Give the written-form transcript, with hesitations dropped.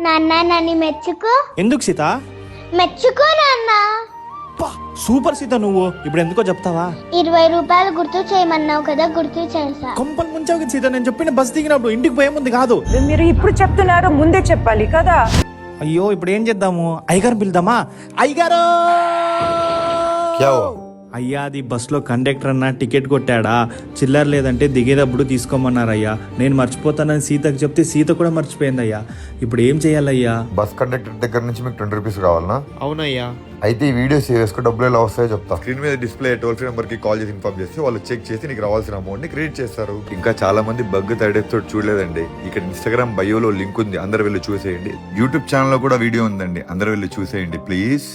నాన్న నన్ను మెచ్చుకో. ఎందుకు సీత? మెచ్చుకో నాన్న. సూపర్ సీత, నువ్వు ఇప్పుడు ఎందుకో చెప్తావా? 20 రూపాయలు గుర్తు చేయమన్నావు కదా, గుర్తు చేసా. కొంపలు ముంచావు కదా సీత, నేను చెప్పిన బస్ దిగినప్పుడు ఇంటికి పోయే ముందు కాదు. మీరు ఇప్పుడు చెప్తున్నారు, ముందే చెప్పాలి కదా. అయ్యో ఇప్పుడు ఏం చేద్దాము? అయ్యగారు పిలుద్దామా? అయ్యగారు! అయ్యా అది బస్సులో కండక్టర్ అన్న టికెట్ కొట్టాడా, చిల్లర లేదంటే దిగేటప్పుడు తీసుకోమన్నారయ్యా. నేను మర్చిపోతానని సీతకు చెప్తే సీత కూడా మర్చిపోయిందయ్యా. ఇప్పుడు ఏం చెయ్యాలయ్యా? బస్ కండక్టర్ దగ్గర నుంచి మీకు 20 రూపీస్ కావాలనా? అవునయ్యా. అయితే ఈ వీడియో సేవ్ చేసుకో, డబ్బులు ఎలా వస్తాయో చెప్తా. స్క్రీన్ మీద డిస్ప్లే టోల్ ఫ్రీ నెంబర్ కి కాల్ చేసి ఇన్ఫార్మ్ చేసి వాళ్ళు చెక్ చేసి నీకు రావాల్సిన అమౌంట్ ని క్రెడిట్ చేస్తారు. ఇంకా చాలా మంది బగ్ థర్డ్ ఎపిసోడ్ చూడలేదండి, ఇక్కడ ఇన్స్టాగ్రామ్ బయోలో లింక్ ఉంది, అందరు వెళ్ళి చూసేయండి. యూట్యూబ్ ఛానల్ లో కూడా వీడియో ఉందండి, అందరు వెళ్ళి చూసేయండి ప్లీజ్.